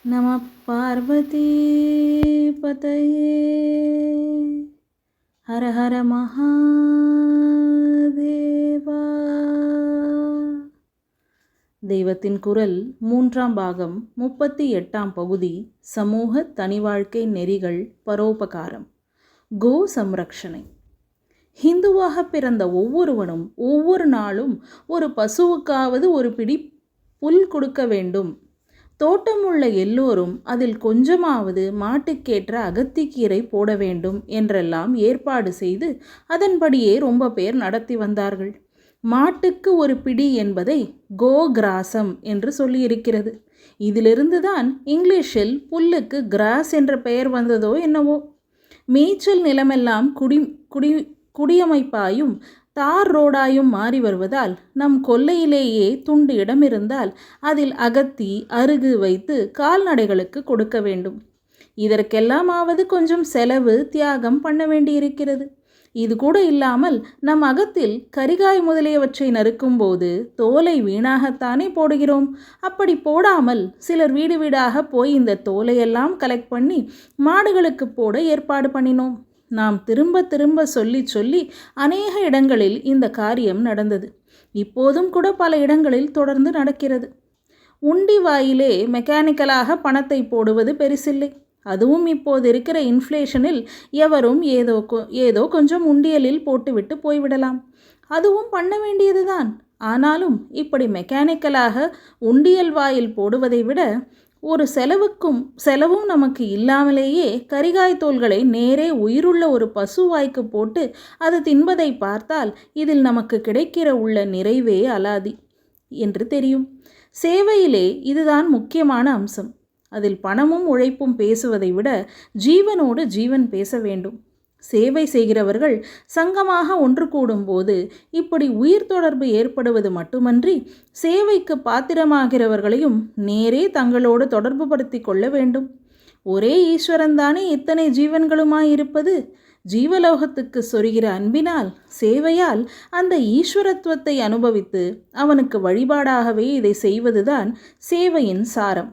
நம பார்வதி பதயே ஹர ஹர மகாதேவா. தெய்வத்தின் குரல் 3ஆம் பாகம் 38ஆம் பகுதி. சமூக தனிவாழ்க்கை நெறிகள் பரோபகாரம். கோ சம்ரக்ஷணை. ஹிந்துவாக பிறந்த ஒவ்வொருவனும் ஒவ்வொரு நாளும் ஒரு பசுவுக்காவது ஒரு பிடி புல் கொடுக்க வேண்டும். தோட்டமுள்ள எல்லோரும் அதில் கொஞ்சமாவது மாட்டுக்கேற்ற அகத்திக்கீரை போட வேண்டும் என்றெல்லாம் ஏற்பாடு செய்து அதன்படியே ரொம்ப பேர் நடத்தி வந்தார்கள். மாட்டுக்கு ஒரு பிடி என்பதை கோகிராசம் என்று சொல்லியிருக்கிறது. இதிலிருந்துதான் இங்கிலீஷில் புல்லுக்கு கிராஸ் என்ற பெயர் வந்ததோ என்னவோ. மேய்ச்சல் நிலமெல்லாம் குடியமைப்பாயும் தார் ரோடாயும் மாறி வருவதால் நம் கொல்லையிலேயே துண்டு இடம் இருந்தால் அதில் அகத்தி அருகு வைத்து கால்நடைகளுக்கு கொடுக்க வேண்டும். இதற்கெல்லாமாவது கொஞ்சம் செலவு தியாகம் பண்ண வேண்டியிருக்கிறது. இது கூட இல்லாமல் நம் அகத்தில் கரிகாய் முதலியவற்றை நறுக்கும்போது தோலை வீணாகத்தானே போடுகிறோம். அப்படி போடாமல் சிலர் வீடு வீடாக போய் இந்த தோலையெல்லாம் கலெக்ட் பண்ணி மாடுகளுக்கு போட ஏற்பாடு பண்ணினோம். நாம் திரும்ப திரும்ப சொல்லி சொல்லி அநேக இடங்களில் இந்த காரியம் நடந்தது. இப்போதும் கூட பல இடங்களில் தொடர்ந்து நடக்கிறது. உண்டி வாயிலே மெக்கானிக்கலாக பணத்தை போடுவது பெரிசில்லை. அதுவும் இப்போது இருக்கிற இன்ஃப்ளேஷனில் எவரும் ஏதோ கொஞ்சம் உண்டியலில் போட்டுவிட்டு போய்விடலாம். அதுவும் பண்ண வேண்டியதுதான். ஆனாலும் இப்படி மெக்கானிக்கலாக உண்டியல் வாயில் போடுவதை விட ஒரு செலவும் நமக்கு இல்லாமலேயே கரிகாய் தோள்களை நேரே உயிருள்ள ஒரு பசுவாய்க்கு போட்டு அது தின்பதை பார்த்தால் இதில் நமக்கு கிடைக்கிற உள்ள நிறைவே அலாதி என்று தெரியும். சேவையிலே இதுதான் முக்கியமான அம்சம். அதில் பணமும் உழைப்பும் பேசுவதை விட ஜீவனோடு ஜீவன் பேச வேண்டும். சேவை செய்கிறவர்கள் சங்கமாக ஒன்று கூடும்போது இப்படி உயிர் தொடர்பு ஏற்படுவது மட்டுமன்றி சேவைக்கு பாத்திரமாகிறவர்களையும் நேரே தங்களோடு தொடர்பு படுத்தி கொள்ள வேண்டும். ஒரே ஈஸ்வரன்தானே இத்தனை ஜீவன்களுமாயிருப்பது. ஜீவலோகத்துக்கு சொருகிற அன்பினால் சேவையால் அந்த ஈஸ்வரத்துவத்தை அனுபவித்து அவனுக்கு வழிபாடாகவே இதை செய்வதுதான் சேவையின் சாரம்.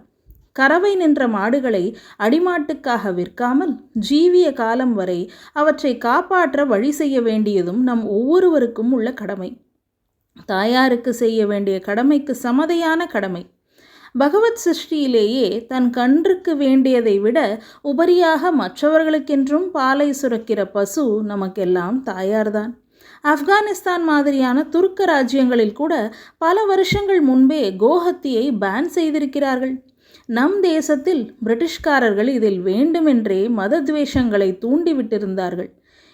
கறவை நின்ற மாடுகளை அடிமாட்டுக்காக விற்காமல் ஜீவிய காலம் வரை அவற்றை காப்பாற்ற வழி செய்ய வேண்டியதும் நம் ஒவ்வொருவருக்கும் உள்ள கடமை. தாயாருக்கு செய்ய வேண்டிய கடமைக்கு சமதையான கடமை. பகவத் சிருஷ்டியிலேயே தன் கன்றுக்கு வேண்டியதை விட உபரியாக மற்றவர்களுக்கென்றும் பாலை சுரக்கிற பசு நமக்கெல்லாம் தாயார்தான். ஆப்கானிஸ்தான் மாதிரியான துருக்க ராஜ்யங்களில் கூட பல வருஷங்கள் முன்பே கோஹத்தியை பேன் செய்திருக்கிறார்கள். நம் தேசத்தில் பிரிட்டிஷ்காரர்கள் இதில் வேண்டுமென்றே மதத்வேஷங்களை தூண்டிவிட்டிருந்தார்கள்.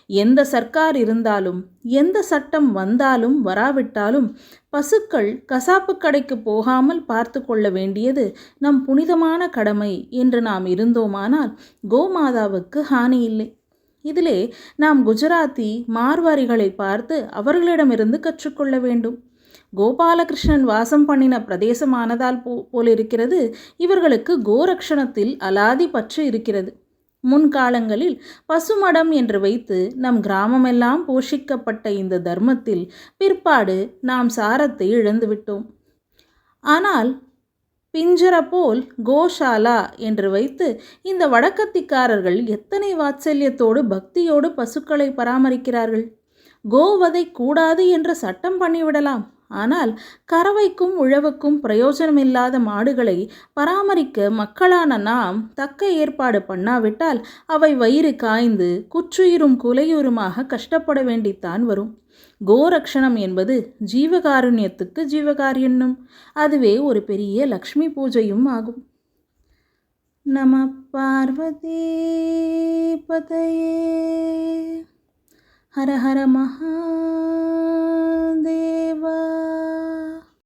எந்த சர்க்கார் இருந்தாலும் எந்த சட்டம் வந்தாலும் வராவிட்டாலும் பசுக்கள் கசாப்பு கடைக்கு போகாமல் பார்த்து கொள்ள வேண்டியது நம் புனிதமான கடமை என்று நாம் இருந்தோமானால் கோமாதாவுக்கு ஹானி இல்லை. இதிலே நாம் குஜராத்தி மார்வாரிகளை பார்த்து அவர்களிடமிருந்து கற்றுக்கொள்ள வேண்டும். கோபாலகிருஷ்ணன் வாசம் பண்ணின பிரதேசமானதால் போலிருக்கிறது இவர்களுக்கு கோரக்ஷணத்தில் அலாதி பற்று இருக்கிறது. முன்காலங்களில் பசுமடம் என்று வைத்து நம் கிராமமெல்லாம் போஷிக்கப்பட்ட இந்த தர்மத்தில் பிற்பாடு நாம் சாரத்தை இழந்துவிட்டோம். ஆனால் பிஞ்சர போல் கோஷாலா என்று வைத்து இந்த வடக்கத்திக்காரர்கள் எத்தனை வாத்சல்யத்தோடு பக்தியோடு பசுக்களை பராமரிக்கிறார்கள். கோவதை கூடாது என்ற சட்டம் பண்ணிவிடலாம். ஆனால் கறவைக்கும் உழவுக்கும் பிரயோஜனமில்லாத மாடுகளை பராமரிக்க மக்களான நாம் தக்க ஏற்பாடு பண்ணாவிட்டால் அவை வயிறு காய்ந்து குற்றுயிரும் குலையுருமாக கஷ்டப்பட வேண்டித்தான் வரும். கோரக்ஷணம் என்பது ஜீவகாருண்யத்துக்கு ஜீவகாருண்யம். அதுவே ஒரு பெரிய லக்ஷ்மி பூஜையும் ஆகும். நம பார்வதி பதயே ஹர ஹர மகாதேவா.